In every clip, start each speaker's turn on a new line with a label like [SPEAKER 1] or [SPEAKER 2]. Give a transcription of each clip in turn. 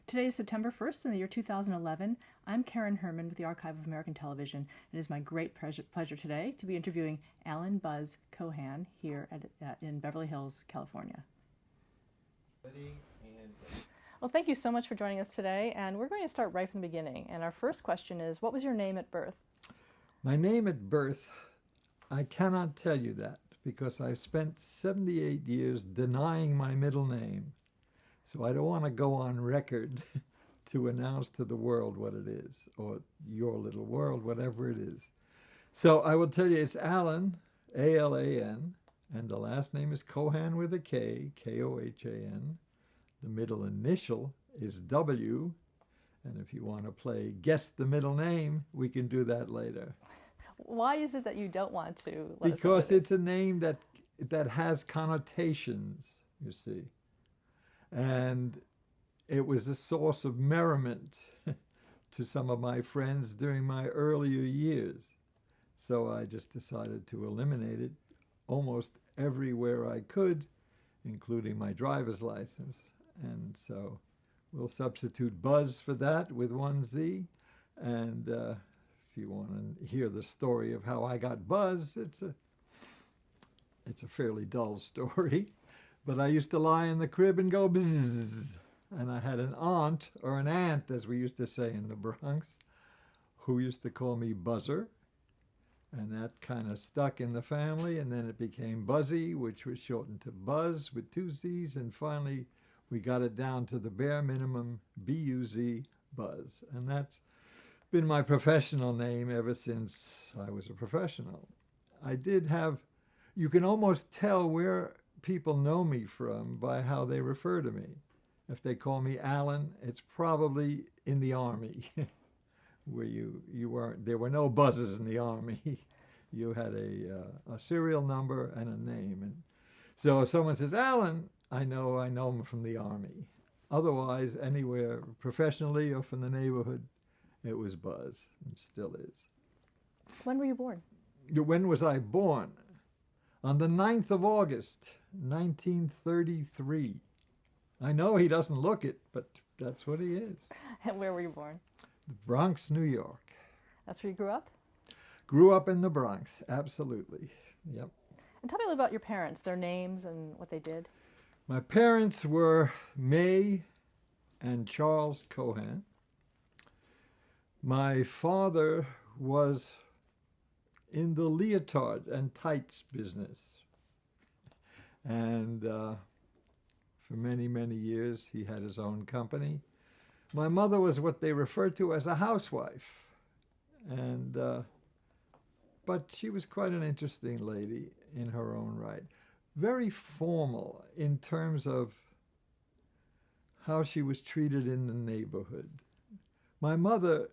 [SPEAKER 1] Today is September 1st in the year 2011. I'm Karen Herman with the Archive of American Television. It is my great pleasure today to be interviewing Alan Buzz Kohan here in Beverly Hills, California. Well, thank you so much for joining us today, and we're going to start right from the beginning. And our first question is, what was your name at birth?
[SPEAKER 2] My name at birth, I cannot tell you that because I've spent 78 years denying my middle name. So I don't want to go on record to announce to the world what it is, or your little world, whatever it is. So I will tell you it's Alan, A-L-A-N, and the last name is Kohan with a K, K-O-H-A-N. The middle initial is W, and if you want to play Guess the Middle Name, we can do that later.
[SPEAKER 1] Why is it that you don't want to let us know
[SPEAKER 2] Because
[SPEAKER 1] what it is?
[SPEAKER 2] it's a name that has connotations, you see. And it was a source of merriment to some of my friends during my earlier years. So I just decided to eliminate it almost everywhere I could, including my driver's license. And so we'll substitute Buzz for that with one Z. And if you want to hear the story of how I got Buzz, it's a fairly dull story. But I used to lie in the crib and go bzzz. And I had an aunt, or an aunt, as we used to say in the Bronx, who used to call me Buzzer. And that kind of stuck in the family. And then it became Buzzy, which was shortened to Buzz with two Z's. And finally, we got it down to the bare minimum, B-U-Z, Buzz. And that's been my professional name ever since I was a professional. I did have, you can almost tell where people know me from by how they refer to me. If they call me Alan, it's probably in the Army, where you weren't, there were no buzzes in the Army. You had a serial number and a name. And so if someone says Alan, I know him from the Army. Otherwise, anywhere professionally or from the neighborhood, it was Buzz, and still is.
[SPEAKER 1] When were you born?
[SPEAKER 2] When was I born? On the 9th of August, 1933. I know he doesn't look it, but that's what he is.
[SPEAKER 1] And where were you born?
[SPEAKER 2] The Bronx, New York.
[SPEAKER 1] That's where you grew up?
[SPEAKER 2] Grew up in the Bronx, absolutely. Yep.
[SPEAKER 1] And tell me a little about your parents, their names and what they did.
[SPEAKER 2] My parents were May and Charles Kohan. My father was in the leotard and tights business. And for many, many years, he had his own company. My mother was what they referred to as a housewife. And but she was quite an interesting lady in her own right. Very formal in terms of how she was treated in the neighborhood. My mother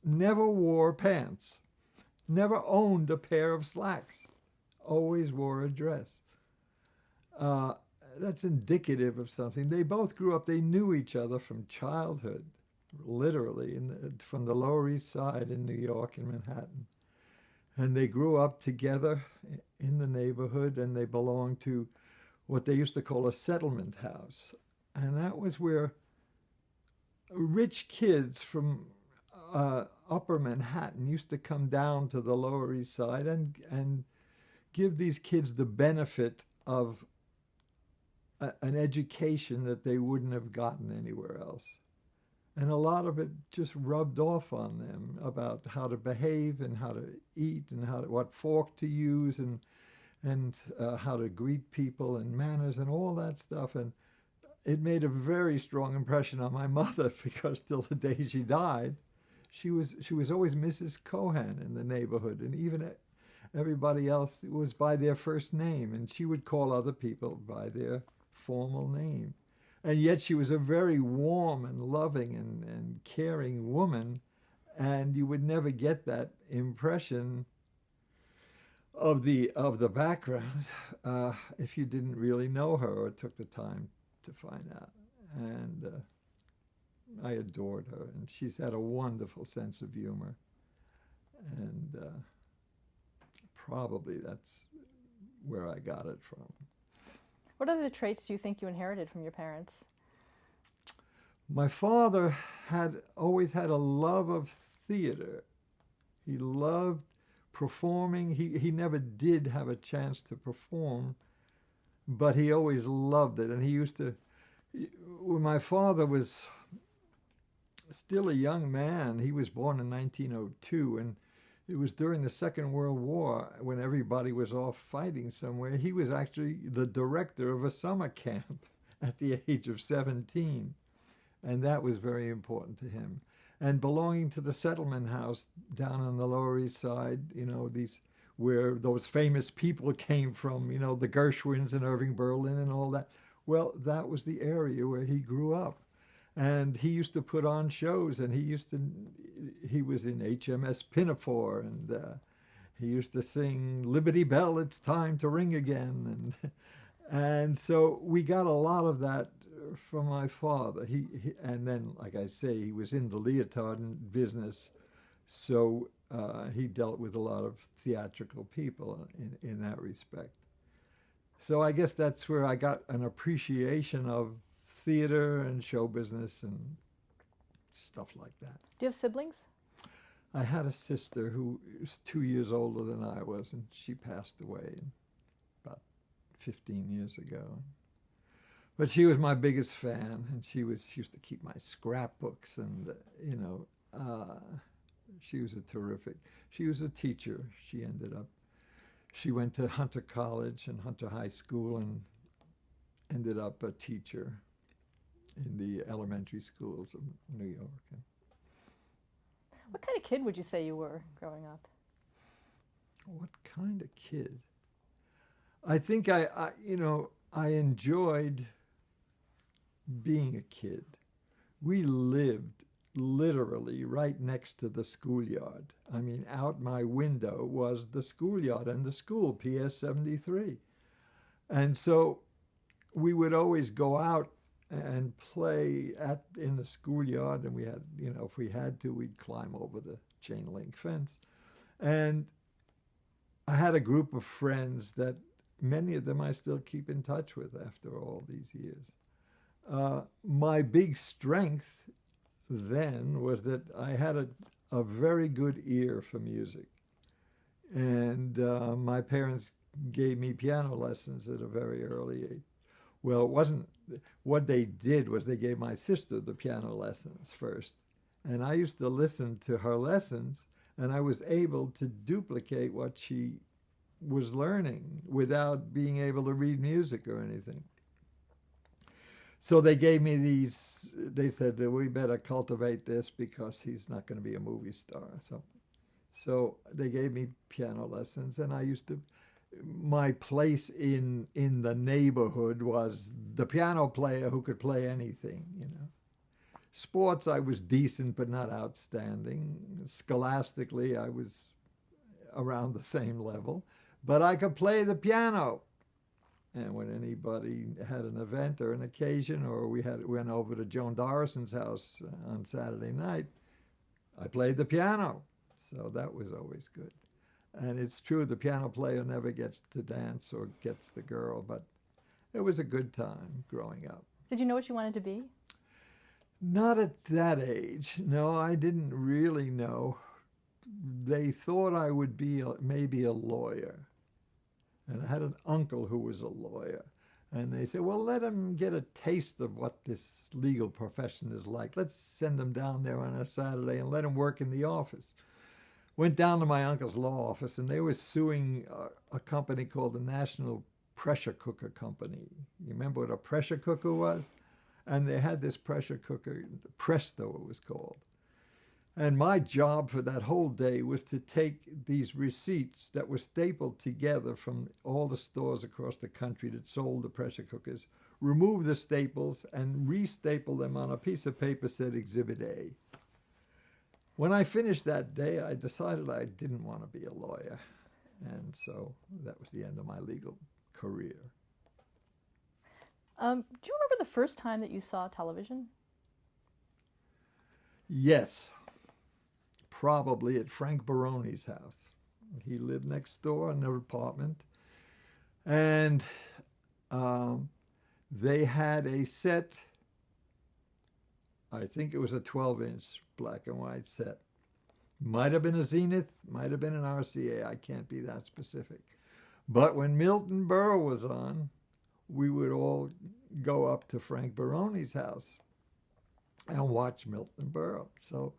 [SPEAKER 2] never wore pants, never owned a pair of slacks, always wore a dress. That's indicative of something. They both grew up, they knew each other from childhood, literally, from the Lower East Side in New York and Manhattan. And they grew up together in the neighborhood, and they belonged to what they used to call a settlement house. And that was where rich kids from Upper Manhattan used to come down to the Lower East Side and give these kids the benefit of an education that they wouldn't have gotten anywhere else. And a lot of it just rubbed off on them about how to behave and how to eat and what fork to use and how to greet people and manners and all that stuff. And it made a very strong impression on my mother because till the day she died, she was always Mrs. Kohan in the neighborhood, and even everybody else was by their first name, and she would call other people by their formal name. And yet she was a very warm and loving and caring woman, and you would never get that impression of the background if you didn't really know her or took the time to find out. And I adored her, and she's had a wonderful sense of humor. And probably that's where I got it from.
[SPEAKER 1] What other traits do you think you inherited from your parents?
[SPEAKER 2] My father had always had a love of theater. He loved performing. He never did have a chance to perform, but he always loved it. And he used to, when my father was still a young man, he was born in 1902, and it was during the Second World War when everybody was off fighting somewhere. He was actually the director of a summer camp at the age of 17, and that was very important to him. And belonging to the settlement house down on the Lower East Side, these where those famous people came from, the Gershwins and Irving Berlin and all that. Well, that was the area where he grew up. And he used to put on shows, and he was in HMS Pinafore, and he used to sing Liberty Bell, It's Time to Ring Again. And so we got a lot of that from my father. And then, like I say, he was in the leotard business, so he dealt with a lot of theatrical people in that respect. So I guess that's where I got an appreciation of theater and show business and stuff like that.
[SPEAKER 1] Do you have siblings?
[SPEAKER 2] I had a sister who was 2 years older than I was, and she passed away about 15 years ago. But she was my biggest fan, and she used to keep my scrapbooks, and she was she was a teacher. She went to Hunter College and Hunter High School and ended up a teacher in the elementary schools of New York.
[SPEAKER 1] What kind of kid would you say you were growing up?
[SPEAKER 2] What kind of kid? I think I enjoyed being a kid. We lived literally right next to the schoolyard. I mean, out my window was the schoolyard and the school, PS 73. And so we would always go out and play in the schoolyard, and we had, if we had to, we'd climb over the chain link fence. And I had a group of friends that many of them I still keep in touch with after all these years. My big strength then was that I had a very good ear for music. And my parents gave me piano lessons at a very early age. Well, it wasn't, what they did was they gave my sister the piano lessons first. And I used to listen to her lessons, and I was able to duplicate what she was learning without being able to read music or anything. So they gave me these, they said that we better cultivate this because he's not going to be a movie star. So they gave me piano lessons, and I used to, my place in the neighborhood was the piano player who could play anything, Sports, I was decent but not outstanding. Scholastically, I was around the same level, but I could play the piano. And when anybody had an event or an occasion, or we went over to Joan Dorison's house on Saturday night, I played the piano. So that was always good. And it's true, the piano player never gets to dance or gets the girl, but it was a good time growing up.
[SPEAKER 1] Did you know what you wanted to be?
[SPEAKER 2] Not at that age. No, I didn't really know. They thought I would be maybe a lawyer. And I had an uncle who was a lawyer. And they said, well, let him get a taste of what this legal profession is like. Let's send him down there on a Saturday and let him work in the office. Went down to my uncle's law office, and they were suing a company called the National Pressure Cooker Company. You remember what a pressure cooker was? And they had this pressure cooker, Presto it was called. And my job for that whole day was to take these receipts that were stapled together from all the stores across the country that sold the pressure cookers, remove the staples, and restaple them on a piece of paper said Exhibit A. When I finished that day, I decided I didn't want to be a lawyer. And so that was the end of my legal career.
[SPEAKER 1] Do you remember the first time that you saw television?
[SPEAKER 2] Yes, probably at Frank Baroni's house. He lived next door in an apartment. And they had a set I think it was a 12-inch black and white set. Might have been a Zenith, might have been an RCA. I can't be that specific. But when Milton Berle was on, we would all go up to Frank Baroni's house and watch Milton Berle. So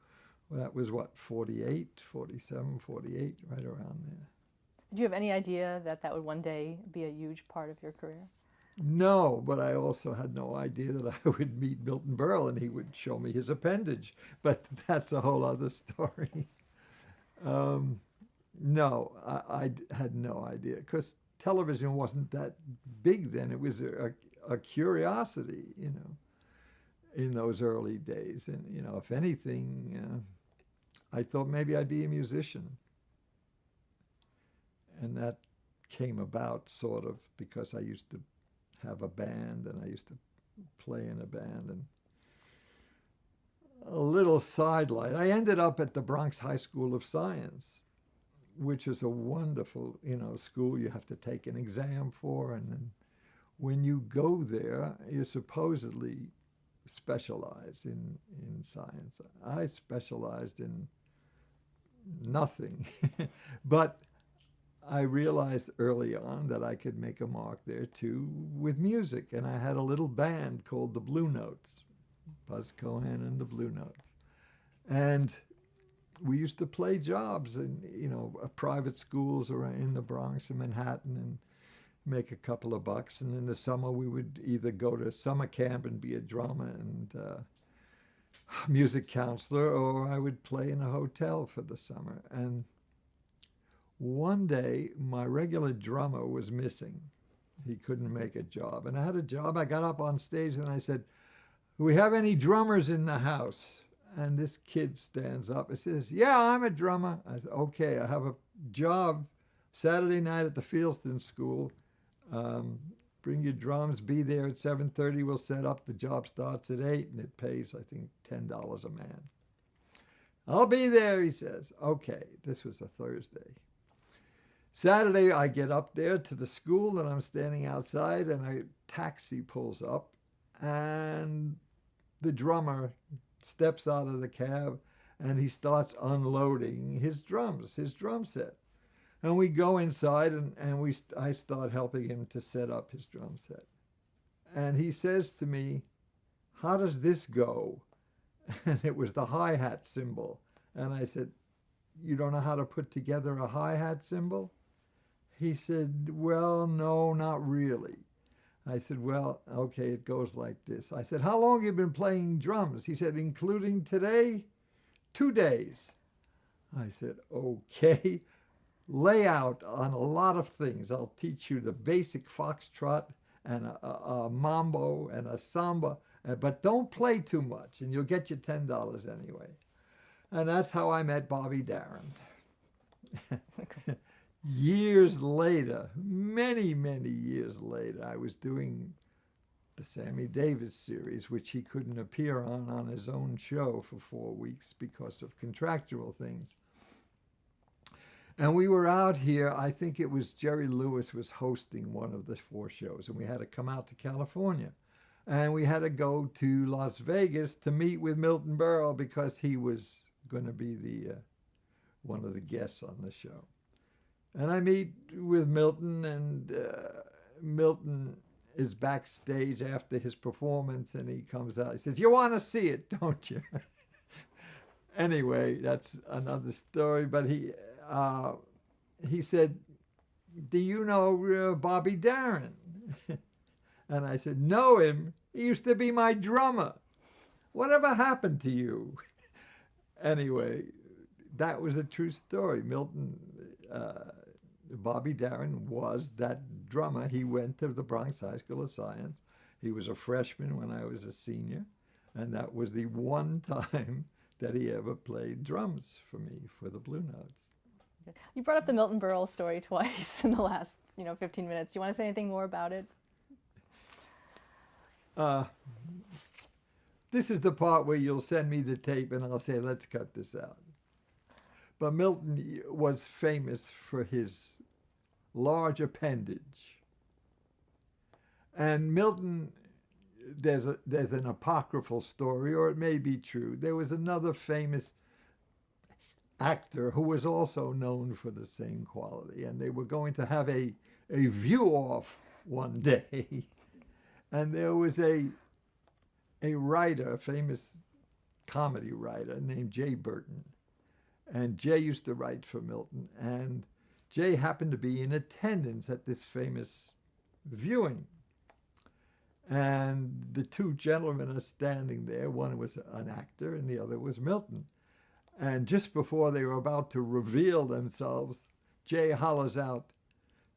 [SPEAKER 2] that was what, 48, 47, 48, right around there.
[SPEAKER 1] Did you have any idea that that would one day be a huge part of your career?
[SPEAKER 2] No, but I also had no idea that I would meet Milton Berle and he would show me his appendage. But that's a whole other story. No, I had no idea because television wasn't that big then. It was a curiosity, you know, in those early days. And, you know, if anything, I thought maybe I'd be a musician. And that came about sort of because I used to have a band and I used to play in a band. And a little sidelight, I ended up at the Bronx High School of Science, which is a wonderful, you know, school you have to take an exam for. And then when you go there, you supposedly specialize in science. I specialized in nothing, but I realized early on that I could make a mark there too with music. And I had a little band called the Blue Notes, Buzz Kohan and the Blue Notes. And we used to play jobs in, you know, private schools around in the Bronx and Manhattan and make a couple of bucks. And in the summer, we would either go to summer camp and be a drummer and music counselor, or I would play in a hotel for the summer. And one day, my regular drummer was missing. He couldn't make a job. And I had a job. I got up on stage and I said, "Do we have any drummers in the house?" And this kid stands up and says, "Yeah, I'm a drummer." I said, "Okay, I have a job Saturday night at the Fieldston School. Bring your drums, be there at 7:30. We'll set up. The job starts at 8, and it pays, I think, $10 a man." "I'll be there," he says. Okay, this was a Thursday. Saturday, I get up there to the school, and I'm standing outside, and a taxi pulls up, and the drummer steps out of the cab, and he starts unloading his drums, his drum set. And we go inside, and I start helping him to set up his drum set. And he says to me, "How does this go?" And it was the hi-hat cymbal. And I said, "You don't know how to put together a hi-hat cymbal?" He said, "Well, no, not really." I said, "Well, okay, it goes like this." I said, "How long have you been playing drums?" He said, "Including today, 2 days." I said, "Okay, lay out on a lot of things. I'll teach you the basic foxtrot and a mambo and a samba, but don't play too much and you'll get your $10 anyway." And that's how I met Bobby Darin. Years later, many, many years later, I was doing the Sammy Davis series, which he couldn't appear on his own show for 4 weeks because of contractual things. And we were out here, I think it was Jerry Lewis was hosting one of the 4 shows, and we had to come out to California. And we had to go to Las Vegas to meet with Milton Berle because he was going to be the one of the guests on the show. And I meet with Milton, and Milton is backstage after his performance, and he comes out. He says, "You want to see it, don't you?" Anyway, that's another story. But he said, "Do you know Bobby Darin?" And I said, "Know him? He used to be my drummer. Whatever happened to you?" Anyway, that was a true story. Bobby Darin was that drummer. He went to the Bronx High School of Science. He was a freshman when I was a senior, and that was the one time that he ever played drums for me for the Blue Notes.
[SPEAKER 1] You brought up the Milton Berle story twice in the last, 15 minutes. Do you want to say anything more about it?
[SPEAKER 2] This is the part where you'll send me the tape and I'll say, "Let's cut this out." But Milton was famous for his large appendage. And Milton there's an apocryphal story, or it may be true. There was another famous actor who was also known for the same quality, and they were going to have a view off one day, and there was a writer, a famous comedy writer named Jay Burton, and Jay used to write for Milton, and Jay happened to be in attendance at this famous viewing. And the two gentlemen are standing there. One was an actor and the other was Milton. And just before they were about to reveal themselves, Jay hollers out,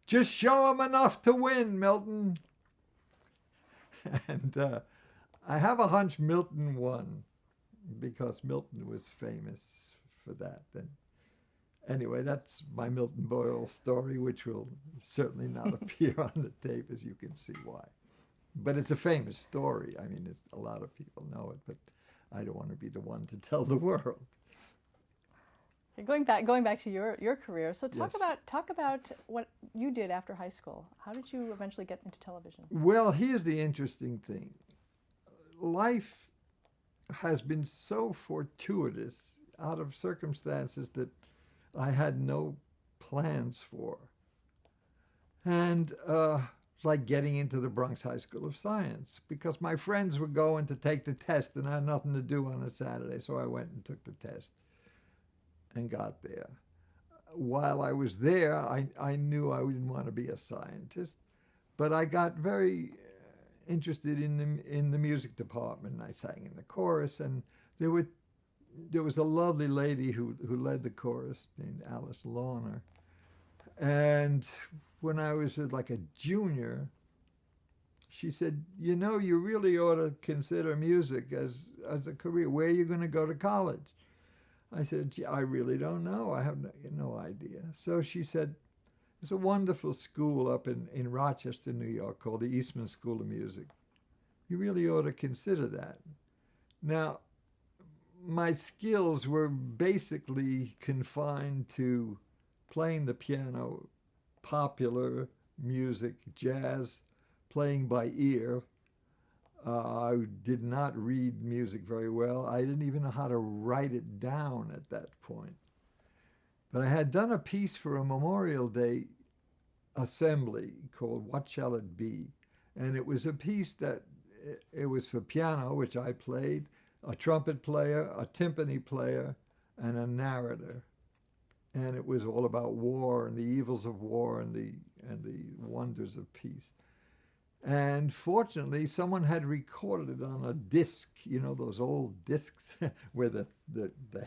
[SPEAKER 2] "Just show 'em enough to win, Milton." And I have a hunch Milton won, because Milton was famous for that. And anyway, that's my Milton Boyle story, which will certainly not appear on the tape, as you can see why. But it's a famous story. I mean, a lot of people know it, but I don't want to be the one to tell the world.
[SPEAKER 1] Going back to your career, so
[SPEAKER 2] Yes.
[SPEAKER 1] talk about what you did after high school. How did you eventually get into television?
[SPEAKER 2] Well, here's the interesting thing. Life has been so fortuitous, out of circumstances that I had no plans for. And like getting into the Bronx High School of Science, because my friends were going to take the test and I had nothing to do on a Saturday, so I went and took the test and got there. While I was there, I knew I didn't want to be a scientist, but I got very interested in the music department. I sang in the chorus, and there was a lovely lady who led the chorus named Alice Lawner. And when I was like a junior, she said, "You know, you really ought to consider music as a career. Where are you going to go to college?" I said, "Gee, I really don't know. I have no idea." So she said, "There's a wonderful school up in Rochester, New York, called the Eastman School of Music. You really ought to consider that." Now, my skills were basically confined to playing the piano, popular music, jazz, playing by ear. I did not read music very well. I didn't even know how to write it down at that point. But I had done a piece for a Memorial Day assembly called "What Shall It Be?" And it was a piece that it was for piano, which I played, a trumpet player, a timpani player, and a narrator. And it was all about war and the evils of war and the wonders of peace. And fortunately, someone had recorded it on a disc, you know, those old discs where the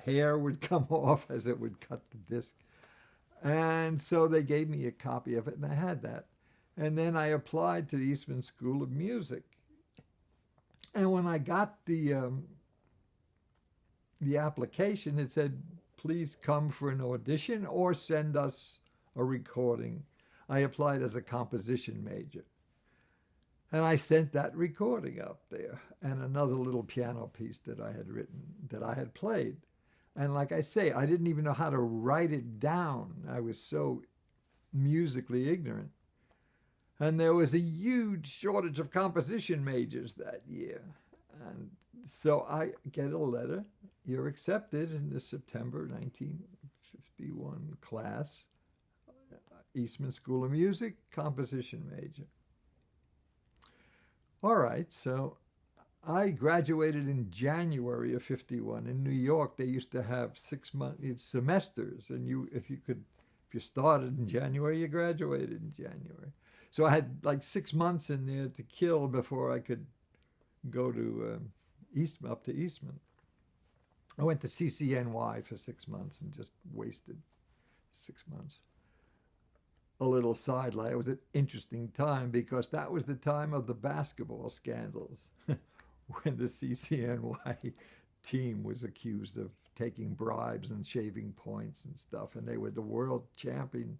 [SPEAKER 2] hair would come off as it would cut the disc. And so they gave me a copy of it, and I had that. And then I applied to the Eastman School of Music. And when I got the application, it said, "Please come for an audition or send us a recording." I applied as a composition major. And I sent that recording up there, and another little piano piece that I had written, that I had played. And like I say, I didn't even know how to write it down. I was so musically ignorant. And there was a huge shortage of composition majors that year. And so I get a letter, "You're accepted in the September 1951 class, Eastman School of Music, composition major." All right, so I graduated in January of 51. In New York, they used to have 6 month semesters, and if you started in January, you graduated in January. So I had like 6 months in there to kill before I could go to up to Eastman. I went to CCNY for 6 months and just wasted 6 months. A little sidelight. It was an interesting time because that was the time of the basketball scandals when the CCNY team was accused of taking bribes and shaving points and stuff, and they were the world champion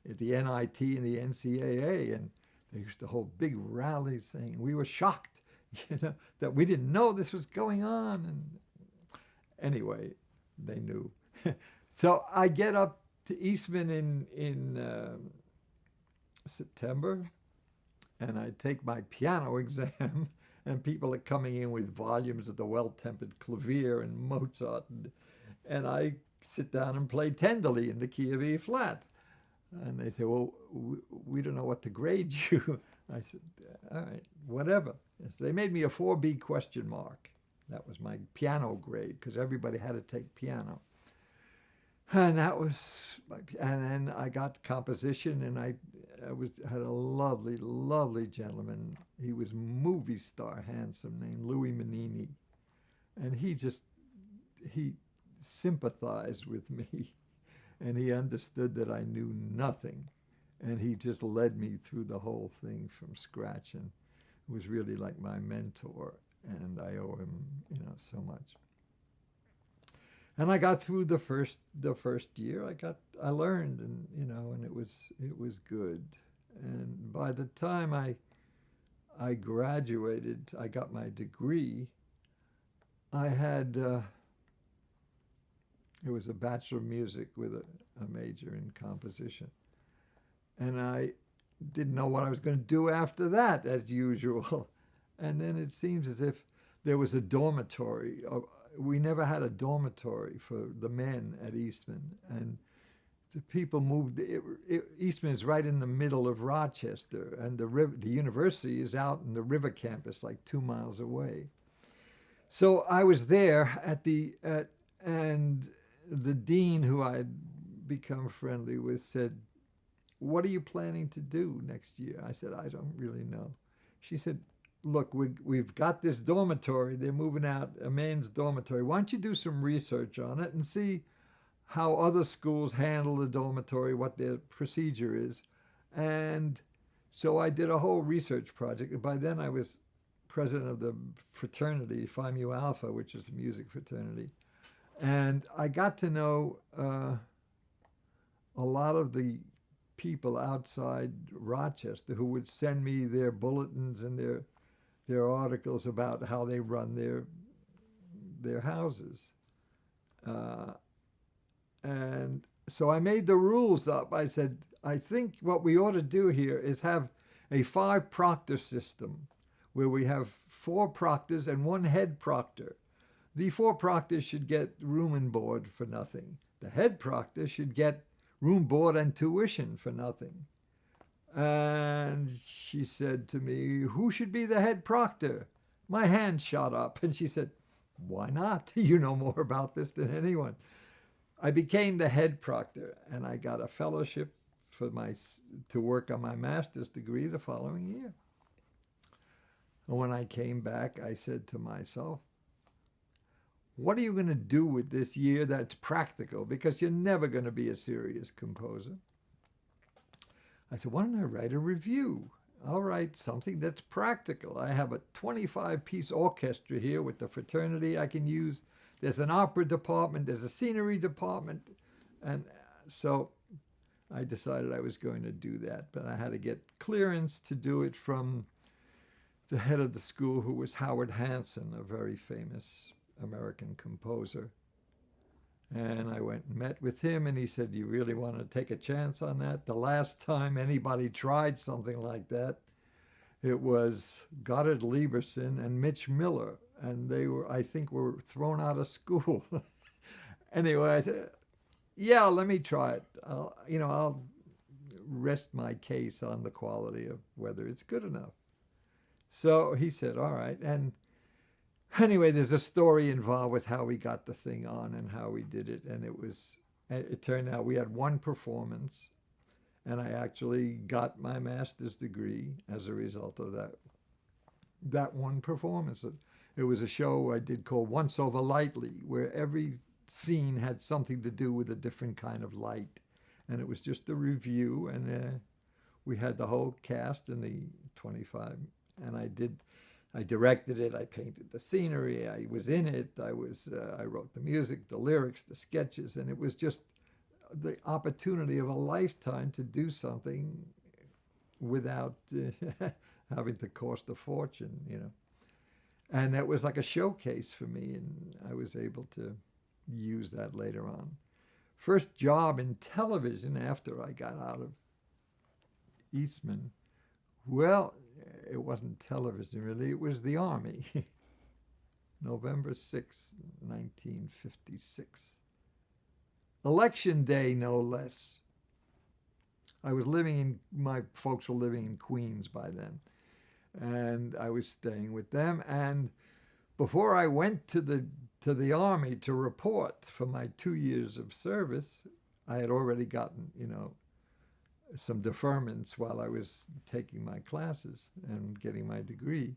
[SPEAKER 2] at the NIT and the NCAA, and they used to hold big rallies saying we were shocked, that we didn't know this was going on. And anyway, they knew. So I get up to Eastman in September, and I take my piano exam, and people are coming in with volumes of the Well-Tempered Clavier and Mozart, and I sit down and play tenderly in the key of E flat. And they say, well, we don't know what to grade you. I said, all right, whatever. So they made me a 4B question mark. That was my piano grade, because everybody had to take piano. And that was, and then I got composition, and I had a lovely, lovely gentleman. He was movie star handsome, named Louis Manini. And he sympathized with me, and he understood that I knew nothing. And he just led me through the whole thing from scratch, and was really like my mentor, and I owe him, so much. And I got through the first year. I learned, and and it was good. And by the time I graduated, I got my degree. I had it was a Bachelor of Music with a major in composition, and I didn't know what I was going to do after that, as usual. And then it seems as if there was a dormitory. We never had a dormitory for the men at Eastman, and the people moved. Eastman is right in the middle of Rochester, and the university is out in the river campus, like 2 miles away. So I was there and the dean, who I had become friendly with, said, "What are you planning to do next year?" I said, "I don't really know." She said, "Look, we've got this dormitory. They're moving out, a men's dormitory. Why don't you do some research on it and see how other schools handle the dormitory, what their procedure is?" And so I did a whole research project. And by then I was president of the fraternity, Phi Mu Alpha, which is a music fraternity. And I got to know a lot of the people outside Rochester who would send me their bulletins and their articles about how they run their houses. And so I made the rules up. I said, I think what we ought to do here is have a 5-proctor system where we have 4 proctors and 1 head proctor. The 4 proctors should get room and board for nothing. The head proctor should get room, board, and tuition for nothing. And she said to me, "Who should be the head proctor?" My hand shot up, and she said, "Why not? You know more about this than anyone." I became the head proctor, and I got a fellowship to work on my master's degree the following year. And when I came back, I said to myself, what are you going to do with this year that's practical? Because you're never going to be a serious composer. I said, why don't I write a review? I'll write something that's practical. I have a 25-piece orchestra here with the fraternity I can use. There's an opera department. There's a scenery department. And so I decided I was going to do that. But I had to get clearance to do it from the head of the school, who was Howard Hanson, a very famous American composer. And I went and met with him, and he said, "You really want to take a chance on that?" The last time anybody tried something like that, it was Goddard Lieberson and Mitch Miller, and they were, I think, were thrown out of school. Anyway, I said, "Yeah, let me try it. I'll rest my case on the quality of whether it's good enough." So he said, "All right." And anyway, there's a story involved with how we got the thing on and how we did it. And it turned out we had one performance, and I actually got my master's degree as a result of that one performance. It was a show I did called Once Over Lightly, where every scene had something to do with a different kind of light. And it was just a review, and we had the whole cast in the 25, and I directed it. I painted the scenery. I was in it. I wrote the music, the lyrics, the sketches, and it was just the opportunity of a lifetime to do something without having to cost a fortune, And that was like a showcase for me, and I was able to use that later on. First job in television after I got out of Eastman. Well, it wasn't television really, it was the Army. November 6, 1956. Election day, no less. My folks were living in Queens by then, and I was staying with them. And before I went to the Army to report for my 2 years of service, I had already gotten, some deferments while I was taking my classes and getting my degree.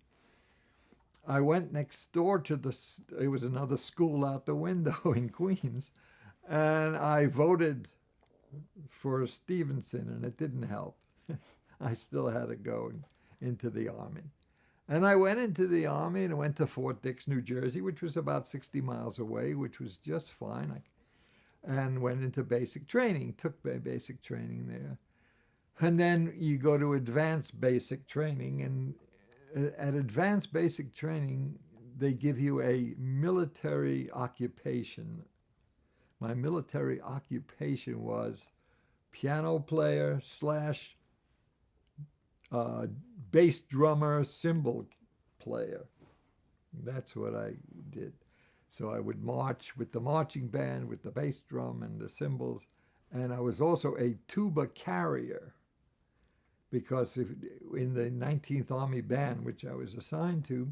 [SPEAKER 2] I went next door it was another school out the window in Queens, and I voted for Stevenson, and it didn't help. I still had to go into the Army. And I went into the Army and I went to Fort Dix, New Jersey, which was about 60 miles away, which was just fine. And went into basic training, took basic training there. And then you go to advanced basic training, and at advanced basic training, they give you a military occupation. My military occupation was piano player / bass drummer, cymbal player. That's what I did. So I would march with the marching band, with the bass drum and the cymbals, and I was also a tuba carrier, because in the 19th Army Band, which I was assigned to,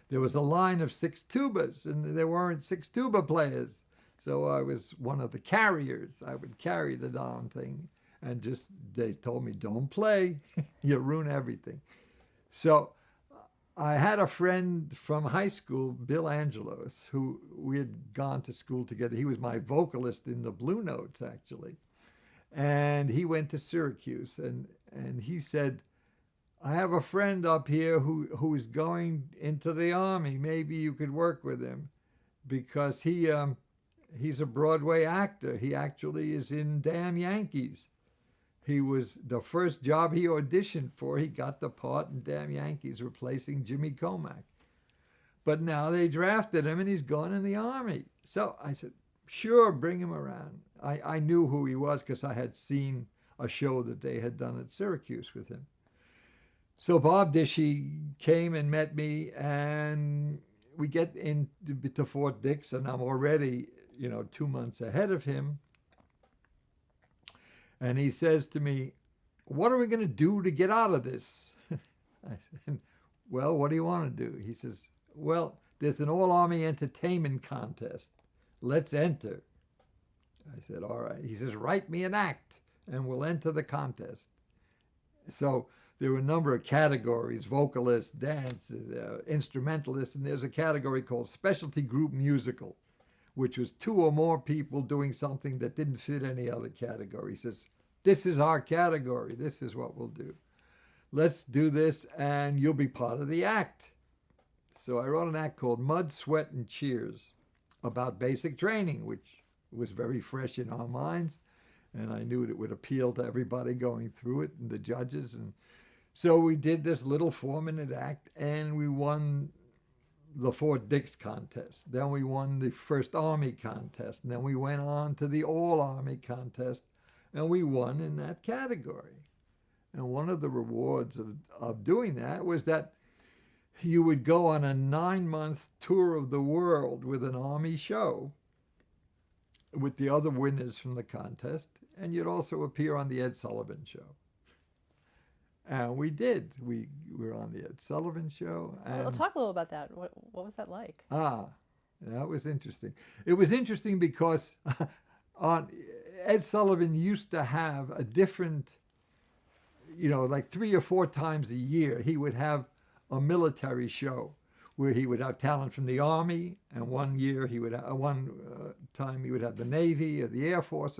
[SPEAKER 2] there was a line of 6 tubas, and there weren't 6 tuba players. So I was one of the carriers. I would carry the darn thing, and they told me, don't play, you ruin everything. So I had a friend from high school, Bill Angelos, who we had gone to school together. He was my vocalist in the Blue Notes, actually. And he went to Syracuse, and he said, I have a friend up here who's going into the Army. Maybe you could work with him, because he's a Broadway actor. He actually is in Damn Yankees. He was the first job he auditioned for. He got the part in Damn Yankees, replacing Jimmy Comack. But now they drafted him, and he's gone in the Army. So I said, sure, bring him around. I knew who he was because I had seen a show that they had done at Syracuse with him. So Bob Dishy came and met me, and we get into Fort Dix, and I'm already, 2 months ahead of him. And he says to me, what are we going to do to get out of this? I said, well, what do you want to do? He says, well, there's an all-Army entertainment contest. Let's enter. I said, all right. He says, write me an act, and we'll enter the contest. So there were a number of categories: vocalist, dance, instrumentalist, and there's a category called specialty group musical, which was 2 or more people doing something that didn't fit any other category. He says, this is our category. This is what we'll do. Let's do this, and you'll be part of the act. So I wrote an act called Mud, Sweat, and Cheers about basic training, which was very fresh in our minds, and I knew it would appeal to everybody going through it and the judges. And so we did this little 4-minute act, and we won the Fort Dix contest. Then we won the First Army contest. And then we went on to the All-Army contest, and we won in that category. And one of the rewards of doing that was that you would go on a 9-month tour of the world with an Army show with the other winners from the contest, and you'd also appear on the Ed Sullivan Show. And we did. We were on the Ed Sullivan Show. And
[SPEAKER 1] Well, talk a little about that. What was that like?
[SPEAKER 2] That was interesting. It was interesting because Ed Sullivan used to have a different, like 3 or 4 times a year, he would have a military show where he would have talent from the Army, and one year he would time he would have the Navy or the Air Force,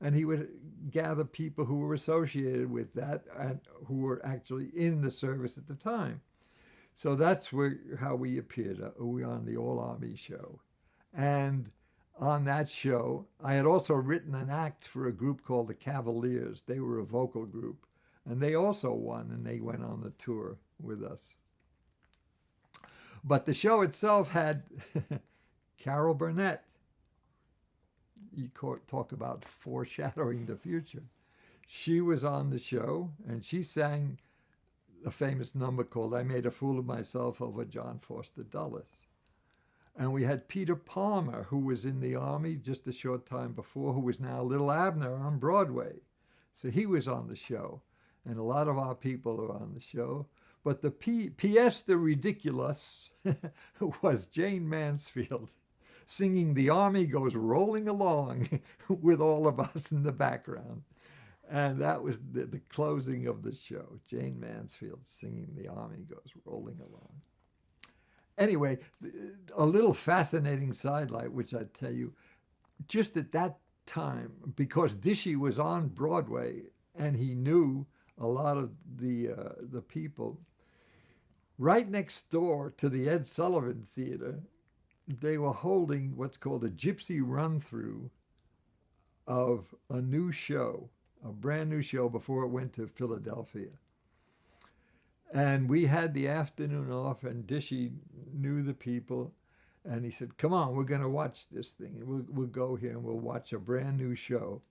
[SPEAKER 2] and he would gather people who were associated with that and who were actually in the service at the time. So that's how we appeared. We were on the All-Army show. And on that show, I had also written an act for a group called the Cavaliers. They were a vocal group, and they also won, and they went on the tour with us. But the show itself had Carol Burnett. You talk about foreshadowing the future. She was on the show, and she sang a famous number called I Made a Fool of Myself over John Foster Dulles. And we had Peter Palmer, who was in the Army just a short time before, who was now Little Abner on Broadway. So he was on the show. And a lot of our people are on the show. But the pièce de ridiculous was Jane Mansfield singing The Army Goes Rolling Along with all of us in the background. And that was the closing of the show. Jane Mansfield singing The Army Goes Rolling Along. Anyway, a little fascinating sidelight, which I tell you, just at that time, because Dishy was on Broadway and he knew a lot of the people, right next door to the Ed Sullivan Theater, they were holding what's called a gypsy run-through of a new show, a brand new show before it went to Philadelphia. And we had the afternoon off, and Dishy knew the people, and he said, come on, we're going to watch this thing. We'll go here and we'll watch a brand new show.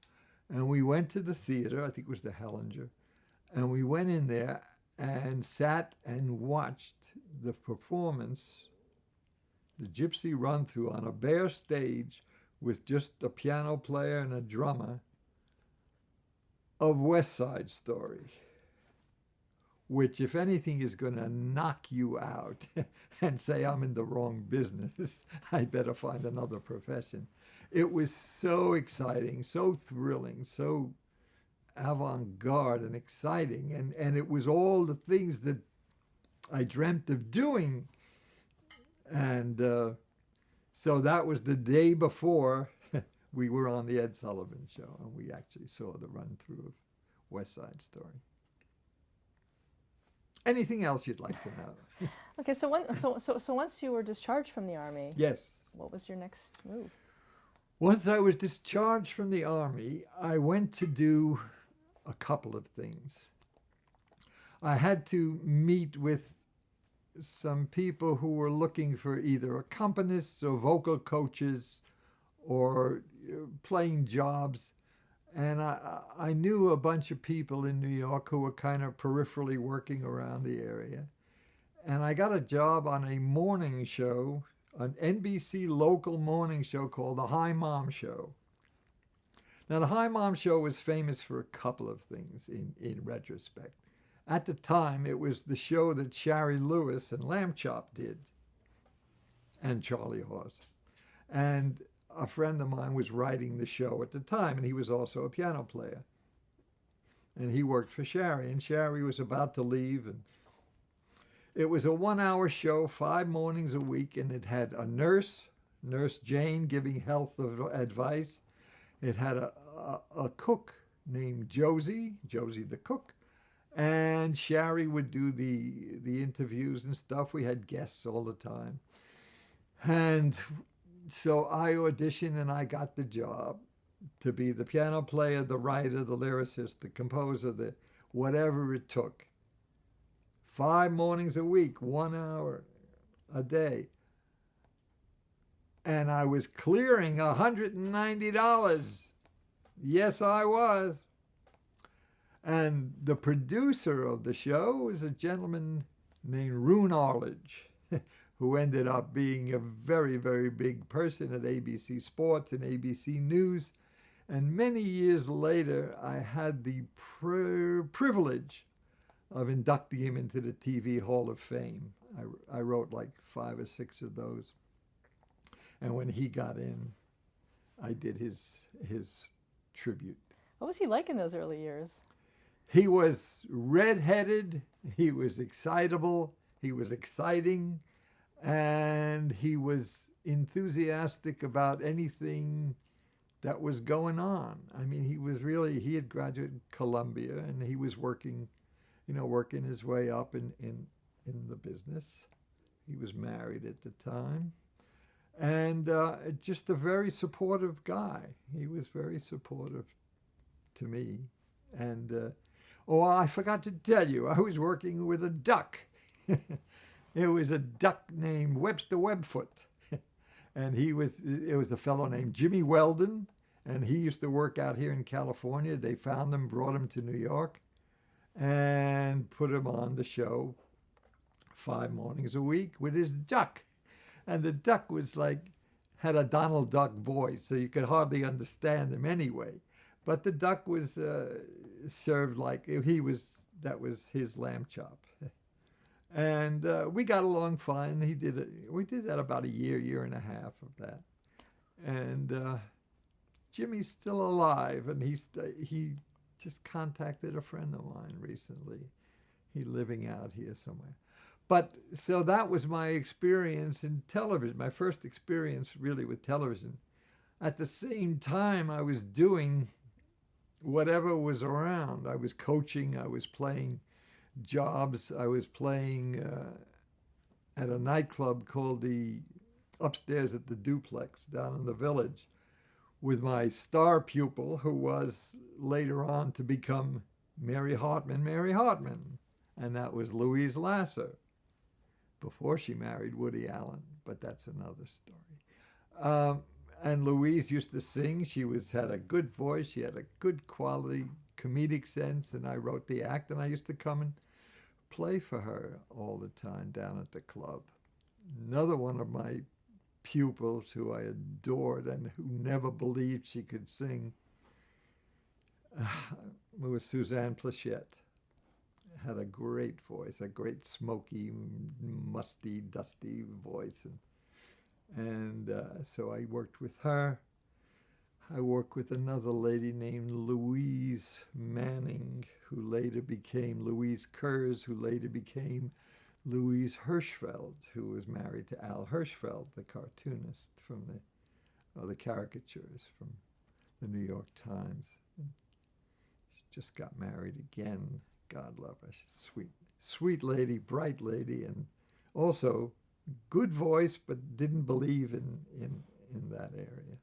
[SPEAKER 2] And we went to the theater, I think it was the Hellinger, and we went in there and sat and watched the performance, the gypsy run-through on a bare stage with just a piano player and a drummer of West Side Story, which, if anything, is going to knock you out and say, I'm in the wrong business. I better find another profession. It was so exciting, so thrilling, so avant-garde and exciting. And it was all the things that I dreamt of doing. And so that was the day before we were on the Ed Sullivan Show, and we actually saw the run-through of West Side Story. Anything else you'd like to know?
[SPEAKER 1] Okay, so once you were discharged from the Army,
[SPEAKER 2] yes.
[SPEAKER 1] What was your next move?
[SPEAKER 2] Once I was discharged from the Army, I went to do a couple of things. I had to meet with some people who were looking for either accompanists or vocal coaches or playing jobs. And I knew a bunch of people in New York who were kind of peripherally working around the area. And I got a job on a morning show, an NBC local morning show called The Hi Mom Show. Now, The Hi Mom Show was famous for a couple of things in retrospect. At the time, it was the show that Shari Lewis and Lamb Chop did, and Charlie Horse. And a friend of mine was writing the show at the time, and he was also a piano player. And he worked for Shari, and Shari was about to leave. And it was a 1-hour show, 5 mornings a week, and it had a nurse, Nurse Jane, giving health advice. It had a cook named Josie the cook, and Shari would do the interviews and stuff. We had guests all the time. And so I auditioned and I got the job to be the piano player, the writer, the lyricist, the composer, the whatever it took. 5 mornings a week, 1 hour a day. And I was clearing $190. Yes, I was. And the producer of the show was a gentleman named Roone Arledge, who ended up being a very, very big person at ABC Sports and ABC News. And many years later, I had the privilege of inducting him into the TV Hall of Fame. I wrote like 5 or 6 of those. And when he got in, I did his tribute.
[SPEAKER 1] What was he like in those early years?
[SPEAKER 2] He was redheaded, he was excitable, he was exciting, and he was enthusiastic about anything that was going on. I mean, he had graduated Columbia, and he was working his way up in the business. He was married at the time. And just a very supportive guy. He was very supportive to me. And, I forgot to tell you, I was working with a duck. It was a duck named Webster Webfoot. And it was a fellow named Jimmy Weldon, and he used to work out here in California. They found him, brought him to New York. and put him on the show 5 mornings a week with his duck. And the duck was like, had a Donald Duck voice, so you could hardly understand him anyway. But the duck was served like that was his lamb chop. And we got along fine. We did that about a year and a half of that. And Jimmy's still alive, and he just contacted a friend of mine recently. He's living out here somewhere. But so that was my experience in television, my first experience really with television. At the same time, I was doing whatever was around. I was coaching, I was playing jobs, I was playing at a nightclub called the Upstairs at the Duplex down in the Village with my star pupil, who was later on to become Mary Hartman, and that was Louise Lasser, before she married Woody Allen, but that's another story. And Louise used to sing. She had a good voice. She had a good quality comedic sense, and I wrote the act, and I used to come and play for her all the time down at the club. Another one of my pupils who I adored and who never believed she could sing was Suzanne Plachette. Had a great voice, a great smoky, musty, dusty voice. And so I worked with her. I worked with another lady named Louise Manning, who later became Louise Kurz, who later became Louise Hirschfeld, who was married to Al Hirschfeld, the cartoonist from the caricatures from the New York Times. And she just got married again. God love her. She's sweet, sweet lady, bright lady, and also good voice, but didn't believe in that area.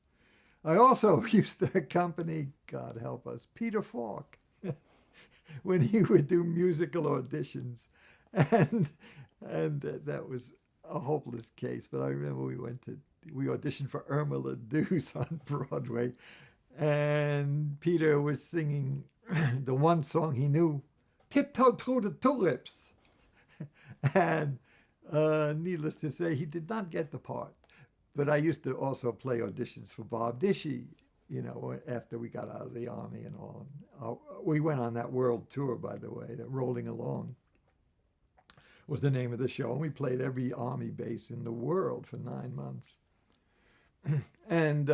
[SPEAKER 2] I also used to accompany, God help us, Peter Falk when he would do musical auditions, and that was a hopeless case. But I remember we auditioned for Irma La Douce on Broadway, and Peter was singing the one song he knew, Tiptoe Through the Tulips. And needless to say, he did not get the part. But I used to also play auditions for Bob Dishy, after we got out of the Army and all. We went on that world tour, by the way, that Rolling Along was the name of the show. And we played every Army base in the world for 9 months. And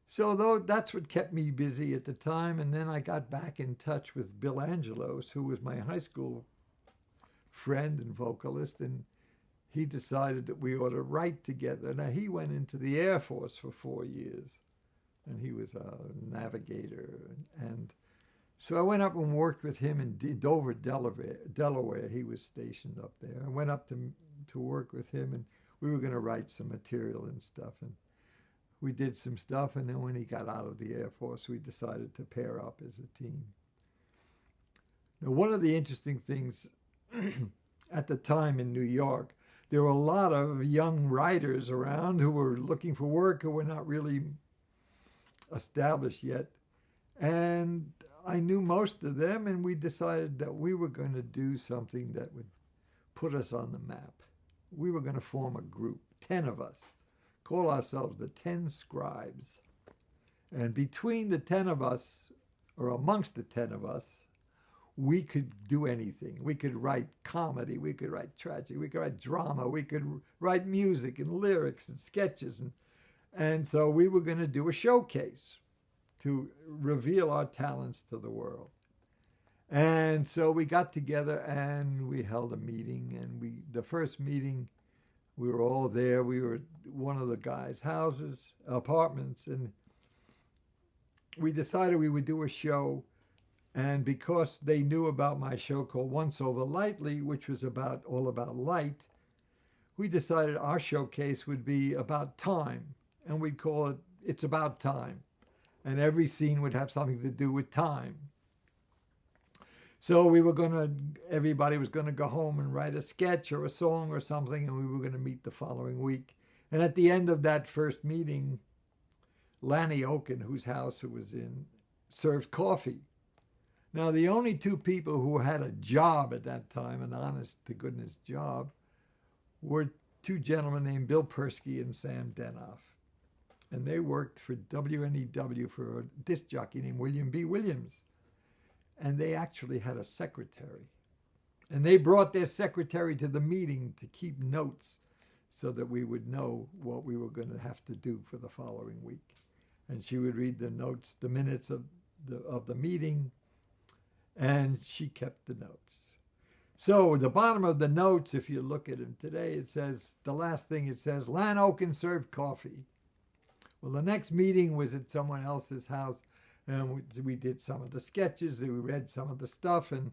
[SPEAKER 2] so that's what kept me busy at the time. And then I got back in touch with Bill Angelos, who was my high school friend and vocalist, and he decided that we ought to write together. Now, he went into the Air Force for 4 years, and he was a navigator. And so I went up and worked with him in Dover, Delaware. He was stationed up there. I went up to work with him, and we were going to write some material and stuff. And we did some stuff, and then when he got out of the Air Force, we decided to pair up as a team. Now, one of the interesting things at the time in New York, there were a lot of young writers around who were looking for work, who were not really established yet. And I knew most of them, and we decided that we were going to do something that would put us on the map. We were going to form a group, 10 of us, call ourselves the 10 Scribes. And between the 10 of us, or amongst the 10 of us, we could do anything. We could write comedy, we could write tragedy, we could write drama, we could write music and lyrics and sketches. And so we were going to do a showcase to reveal our talents to the world. And so we got together and we held a meeting. And the first meeting, we were all there. We were at one of the guys' apartments, and we decided we would do a show. And because they knew about my show called Once Over Lightly, which was all about light, we decided our showcase would be about time. And we'd call it It's About Time. And every scene would have something to do with time. So everybody was going to go home and write a sketch or a song or something, and we were going to meet the following week. And at the end of that first meeting, Lanny Oken, whose house it was in, served coffee. Now, the only two people who had a job at that time, an honest-to-goodness job, were two gentlemen named Bill Persky and Sam Denoff. And they worked for WNEW for a disc jockey named William B. Williams. And they actually had a secretary. And they brought their secretary to the meeting to keep notes so that we would know what we were going to have to do for the following week. And she would read the notes, the minutes of the meeting, and she kept the notes. So the bottom of the notes, if you look at them today, it says, the last thing it says, Lan Oaken served coffee. Well, the next meeting was at someone else's house, and we did some of the sketches, we read some of the stuff, and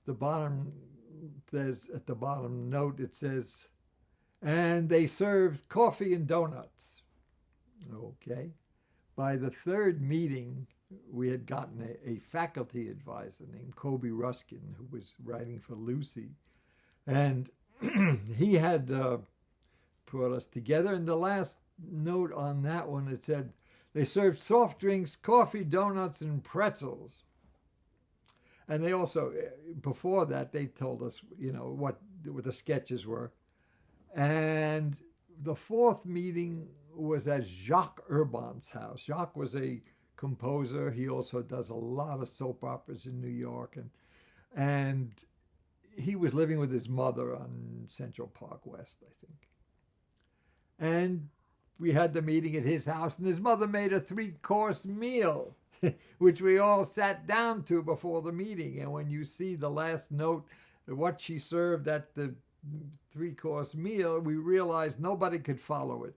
[SPEAKER 2] the bottom says, at the bottom note, it says, and they served coffee and donuts. Okay. By the third meeting, we had gotten a faculty advisor named Kobe Ruskin, who was writing for Lucy. And he had put us together. And the last note on that one, it said, they served soft drinks, coffee, donuts, and pretzels. And they also, before that, they told us, what the sketches were. And the fourth meeting was at Jacques Urban's house. Jacques was a composer. He also does a lot of soap operas in New York. And he was living with his mother on Central Park West, I think. And we had the meeting at his house, and his mother made a 3-course meal, which we all sat down to before the meeting. And when you see the last note, what she served at the 3-course meal, we realized nobody could follow it.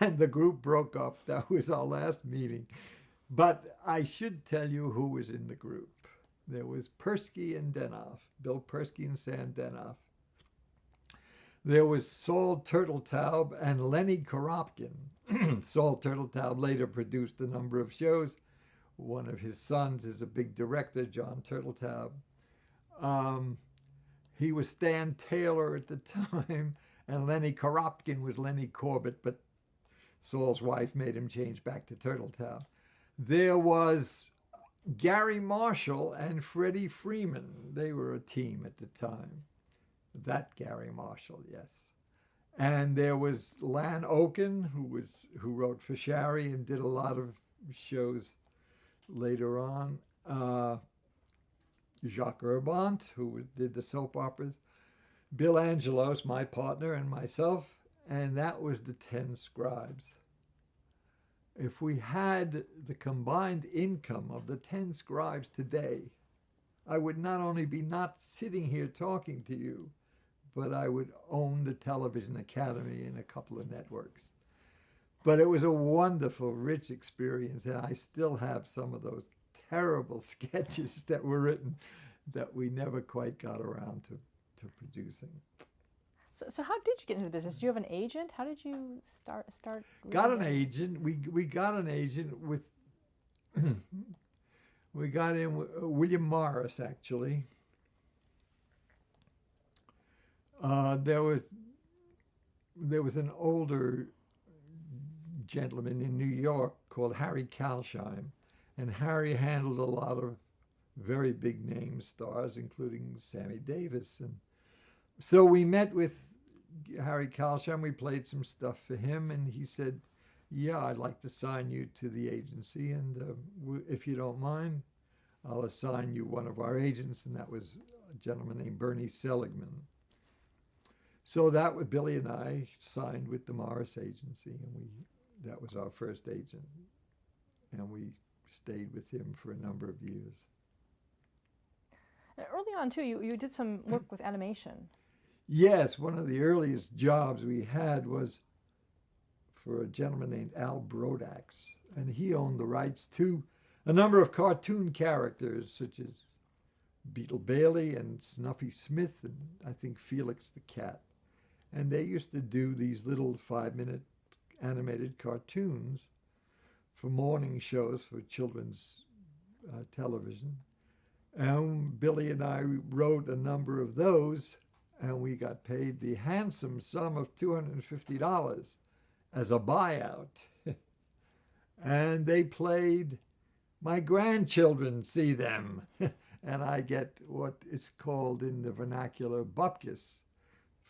[SPEAKER 2] And the group broke up. That was our last meeting. But I should tell you who was in the group. There was Persky and Denoff, Bill Persky and Sam Denoff. There was Saul Turtletaub and Lenny Koropkin. Saul Turtletaub later produced a number of shows. One of his sons is a big director, John Turtletaub. He was Stan Taylor at the time, and Lenny Koropkin was Lenny Corbett, but Saul's wife made him change back to Turtletaub. There was Gary Marshall and Freddie Freeman. They were a team at the time. That Gary Marshall, yes. And there was Lan Oaken, who wrote for Shari and did a lot of shows later on. Jacques Urbant, who did the soap operas. Bill Angelos, my partner, and myself. And that was the 10 scribes. If we had the combined income of the 10 scribes today, I would not only be not sitting here talking to you, but I would own the Television Academy and a couple of networks. But it was a wonderful, rich experience, and I still have some of those terrible sketches that were written that we never quite got around to producing.
[SPEAKER 1] So how did you get into the business? Do you have an agent? How did you start?
[SPEAKER 2] Got an agent. We got an agent with. We got in William Morris, actually. There was an older gentleman in New York called Harry Kalsheim, and Harry handled a lot of very big name stars, including Sammy Davis. And so we met with Harry Kalsheim. We played some stuff for him, and he said, yeah, I'd like to sign you to the agency, and if you don't mind, I'll assign you one of our agents, and that was a gentleman named Bernie Seligman. So that was Billy and I signed with the Morris agency, and that was our first agent, and we stayed with him for a number of years.
[SPEAKER 1] Early on, too, you did some work with animation.
[SPEAKER 2] Yes, one of the earliest jobs we had was for a gentleman named Al Brodax, and he owned the rights to a number of cartoon characters, such as Beetle Bailey and Snuffy Smith, and I think Felix the Cat. And they used to do these little 5-minute animated cartoons for morning shows for children's television. And Billy and I wrote a number of those, and we got paid the handsome sum of $250 as a buyout. And they played, my grandchildren see them. and I get what is called in the vernacular bupkis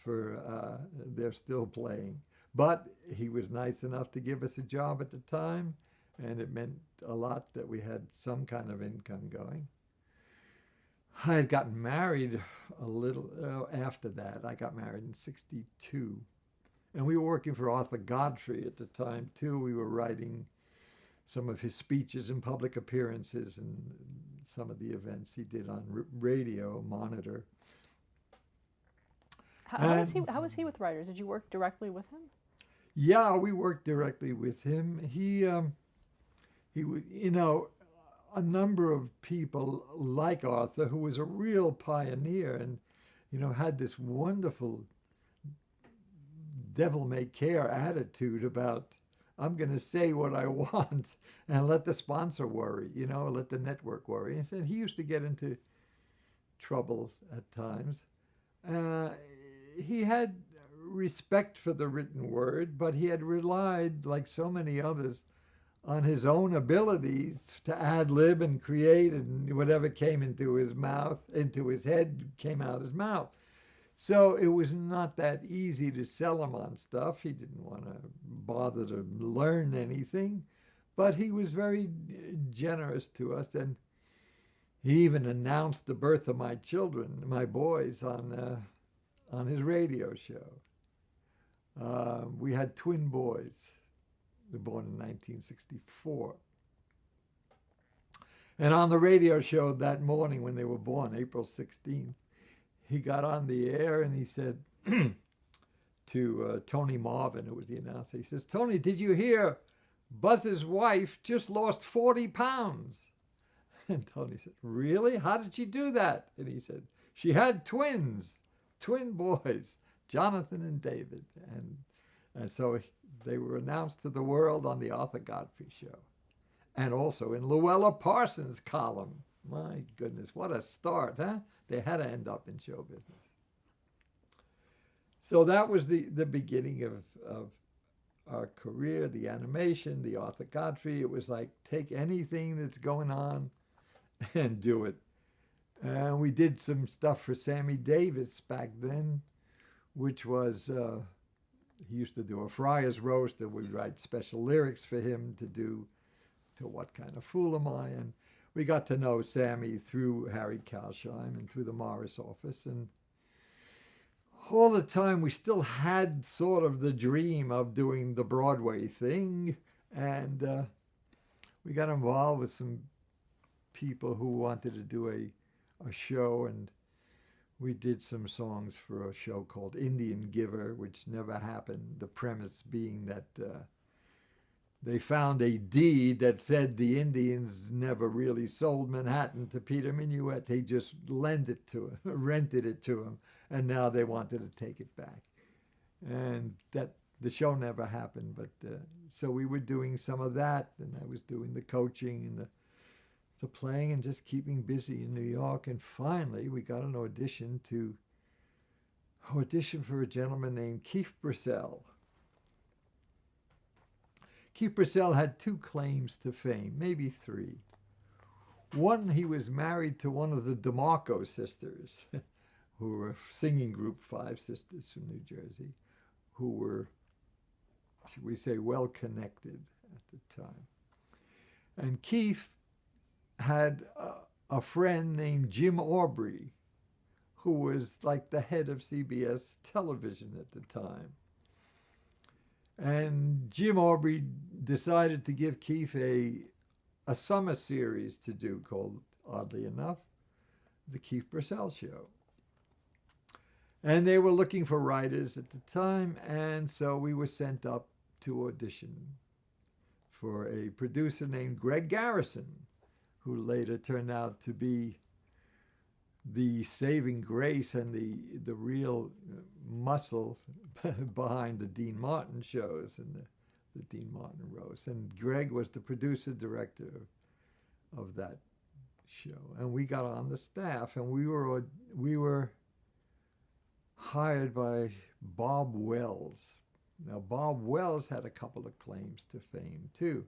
[SPEAKER 2] for they're still playing. But he was nice enough to give us a job at the time, and it meant a lot that we had some kind of income going. I had gotten married a little after that. I got married in 62. And we were working for Arthur Godfrey at the time, too. We were writing some of his speeches and public appearances and some of the events he did on radio, Monitor.
[SPEAKER 1] How was he with writers? Did you work directly with him?
[SPEAKER 2] Yeah, we worked directly with him. He would, a number of people like Arthur, who was a real pioneer and, had this wonderful devil-may-care attitude about, I'm going to say what I want and let the sponsor worry, let the network worry. And he used to get into trouble at times. He had respect for the written word, but he had relied, like so many others, on his own abilities to ad-lib and create, and whatever came into his mouth, into his head, came out his mouth. So it was not that easy to sell him on stuff. He didn't want to bother to learn anything, but he was very generous to us, and he even announced the birth of my children, my boys, on his radio show. We had twin boys. They were born in 1964. And on the radio show that morning when they were born, April 16th, he got on the air and he said to Tony Marvin, who was the announcer, he says, Tony, did you hear Buzz's wife just lost 40 pounds? And Tony said, really? How did she do that? And he said, she had twin boys, Jonathan and David. And so they were announced to the world on the Arthur Godfrey show. And also in Luella Parsons' column. My goodness, what a start, huh? They had to end up in show business. So that was the beginning of our career, the animation, the Arthur Godfrey. It was like, take anything that's going on and do it. And we did some stuff for Sammy Davis back then, which was, he used to do a Friar's Roast, and we'd write special lyrics for him to do to What Kind of Fool Am I? And we got to know Sammy through Harry Kalsheim and through the Morris office. And all the time we still had sort of the dream of doing the Broadway thing. And we got involved with some people who wanted to do a show, and we did some songs for a show called Indian Giver, which never happened. The premise being that they found a deed that said the Indians never really sold Manhattan to Peter Minuet. They just rented it to him, and now they wanted to take it back. And that the show never happened. But so we were doing some of that, and I was doing the coaching and the playing and just keeping busy in New York. And finally, we got an audition for a gentleman named Keith Purcell. Keith Purcell had two claims to fame, maybe three. One, he was married to one of the DeMarco sisters, who were a singing group, five sisters from New Jersey, who were, should we say, well connected at the time. And Keith had a friend named Jim Aubrey, who was like the head of CBS television at the time. And Jim Aubrey decided to give Keith a summer series to do called, oddly enough, The Keith Purcell Show. And they were looking for writers at the time, and so we were sent up to audition for a producer named Greg Garrison, who later turned out to be the saving grace and the real muscle behind the Dean Martin shows and the Dean Martin roast. And Greg was the producer director of that show. And we got on the staff, and we were hired by Bob Wells. Now, Bob Wells had a couple of claims to fame, too.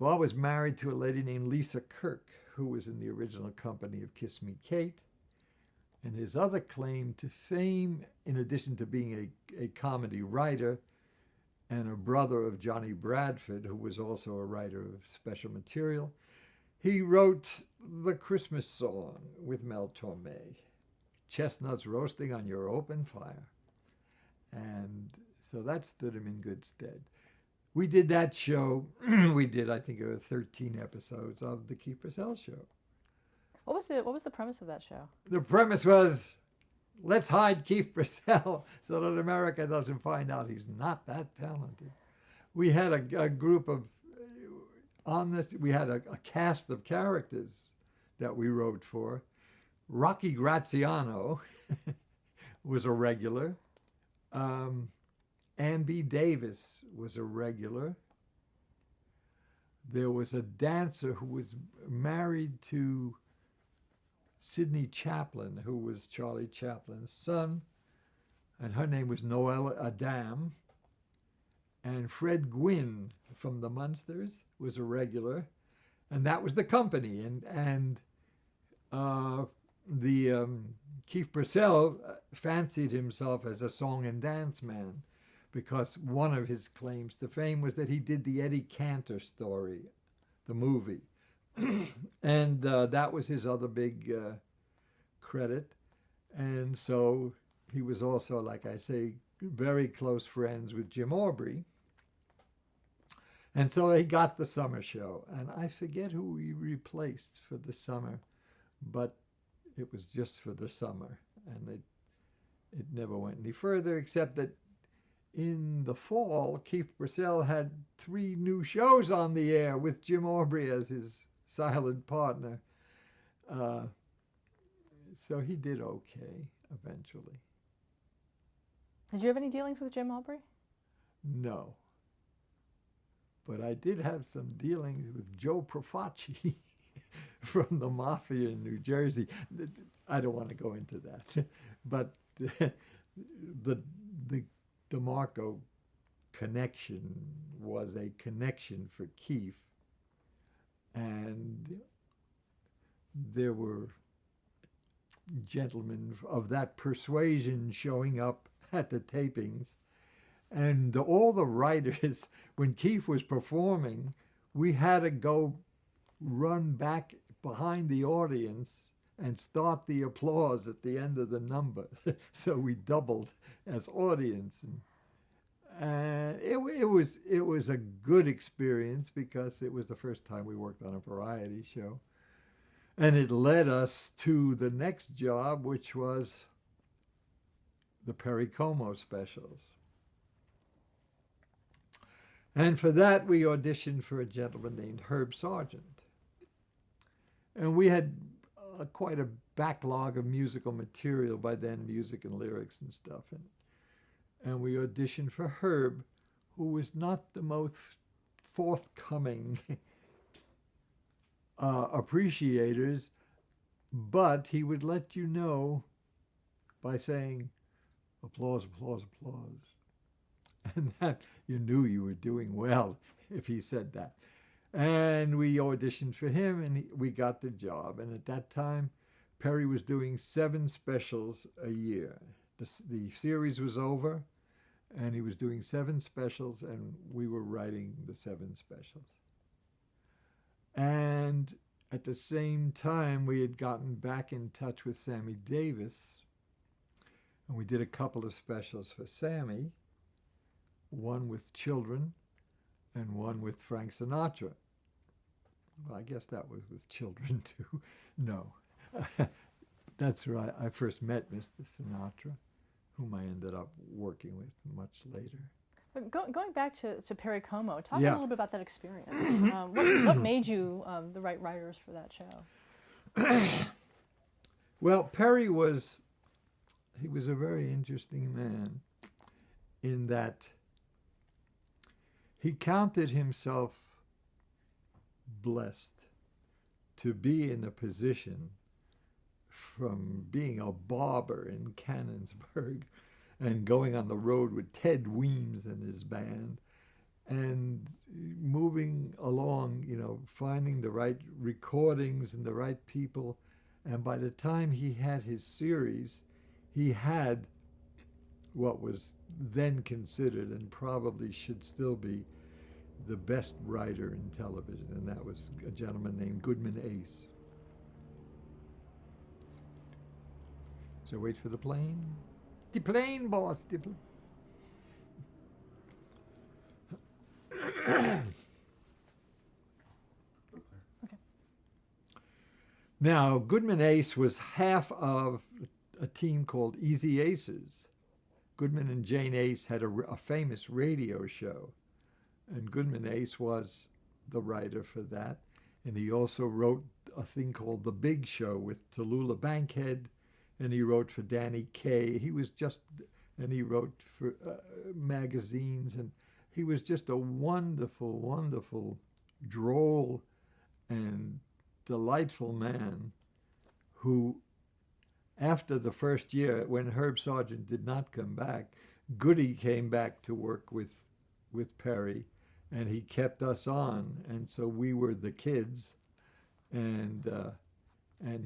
[SPEAKER 2] Well, I was married to a lady named Lisa Kirk, who was in the original company of Kiss Me Kate. And his other claim to fame, in addition to being a comedy writer and a brother of Johnny Bradford, who was also a writer of special material, he wrote the Christmas song with Mel Torme, Chestnuts Roasting on Your Open Fire. And so that stood him in good stead. We did that show. We did, I think, 13 episodes of the Keith Purcell Show.
[SPEAKER 1] What was the premise of that show?
[SPEAKER 2] The premise was, let's hide Keith Purcell so that America doesn't find out he's not that talented. We had a group of, on this, we had a cast of characters that we wrote for. Rocky Graziano was a regular. Ann B. Davis was a regular. There was a dancer who was married to Sidney Chaplin, who was Charlie Chaplin's son, and her name was Noelle Adam. And Fred Gwynn from the Munsters was a regular, and that was the company. And Keith Purcell fancied himself as a song and dance man, because one of his claims to fame was that he did the Eddie Cantor story, the movie. And that was his other big credit. And so he was also, like I say, very close friends with Jim Aubrey. And so he got the summer show. And I forget who he replaced for the summer, but it was just for the summer. And it never went any further, except that in the fall, Keith Purcell had 3 new shows on the air with Jim Aubrey as his silent partner. So he did okay eventually.
[SPEAKER 1] Did you have any dealings with Jim Aubrey?
[SPEAKER 2] No. But I did have some dealings with Joe Profaci from the Mafia in New Jersey. I don't want to go into that. But the DeMarco connection was a connection for Keith. And there were gentlemen of that persuasion showing up at the tapings. And all the writers, when Keith was performing, we had to go run back behind the audience and start the applause at the end of the number. So we doubled as audience. And it was a good experience because it was the first time we worked on a variety show. And it led us to the next job, which was the Perry Como specials. And for that, we auditioned for a gentleman named Herb Sargent. And we had quite a backlog of musical material by then, music and lyrics and stuff. And we auditioned for Herb, who was not the most forthcoming appreciators, but he would let you know by saying, applause, applause, applause. And that you knew you were doing well if he said that. And we auditioned for him, and we got the job. And at that time, Perry was doing 7 specials a year. The series was over, and he was doing 7 specials, and we were writing the 7 specials. And at the same time, we had gotten back in touch with Sammy Davis, and we did a couple of specials for Sammy, one with children and one with Frank Sinatra. Well, I guess that was with children too. No, that's right. I first met Mr. Sinatra, whom I ended up working with much later.
[SPEAKER 1] But going back to Perry Como, talk a
[SPEAKER 2] Yeah.
[SPEAKER 1] little bit about that experience. What made you the right writers for that show?
[SPEAKER 2] Well, Perry was a very interesting man in that he counted himself blessed to be in a position from being a barber in Canonsburg and going on the road with Ted Weems and his band and moving along long, finding the right recordings and the right people. And by the time he had his series, he had what was then considered, and probably should still be, the best writer in television, and that was a gentleman named Goodman Ace. So wait for the plane. The plane, boss. The plane.
[SPEAKER 1] Okay.
[SPEAKER 2] Now, Goodman Ace was half of a team called Easy Aces. Goodman and Jane Ace had a famous radio show, and Goodman Ace was the writer for that. And he also wrote a thing called The Big Show with Tallulah Bankhead, and he wrote for Danny Kaye. And he wrote for magazines, and he was just a wonderful, wonderful, droll and delightful man who, after the first year, when Herb Sargent did not come back, Goody came back to work with Perry, and he kept us on, and so we were the kids, and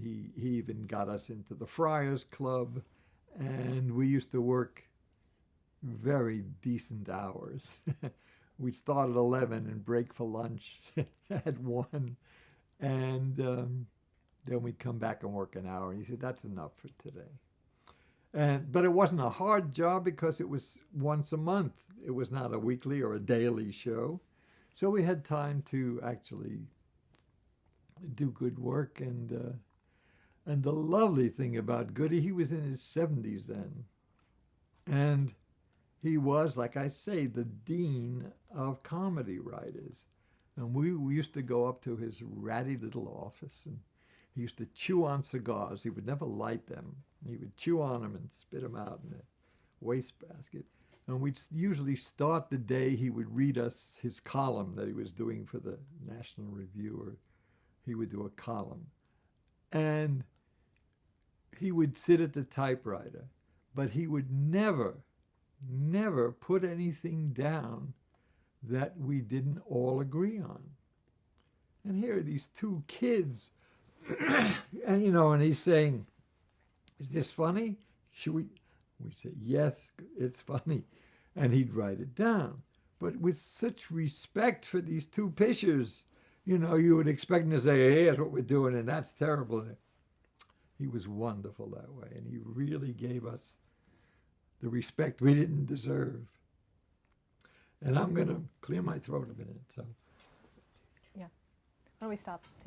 [SPEAKER 2] he even got us into the Friars Club, and we used to work very decent hours. We'd start at 11 and break for lunch at 1, and then we'd come back and work an hour. And he said, "That's enough for today." But it wasn't a hard job because it was once a month. It was not a weekly or a daily show. So we had time to actually do good work. And the lovely thing about Goody, he was in his 70s then. And he was, like I say, the dean of comedy writers. And we used to go up to his ratty little office, and he used to chew on cigars. He would never light them. He would chew on them and spit them out in a wastebasket. And we'd usually start the day, he would read us his column that he was doing for the National Review, or he would do a column. And he would sit at the typewriter, but he would never put anything down that we didn't all agree on. And here are these two kids, and he's saying, "Is this funny? Should we?" We say, "Yes, it's funny." And he'd write it down. But with such respect for these two pishers, you would expect him to say, "Hey, here's what we're doing, and that's terrible." He was wonderful that way, and he really gave us the respect we didn't deserve. And I'm going to clear my throat a minute. So.
[SPEAKER 1] Yeah. Why don't we stop tape?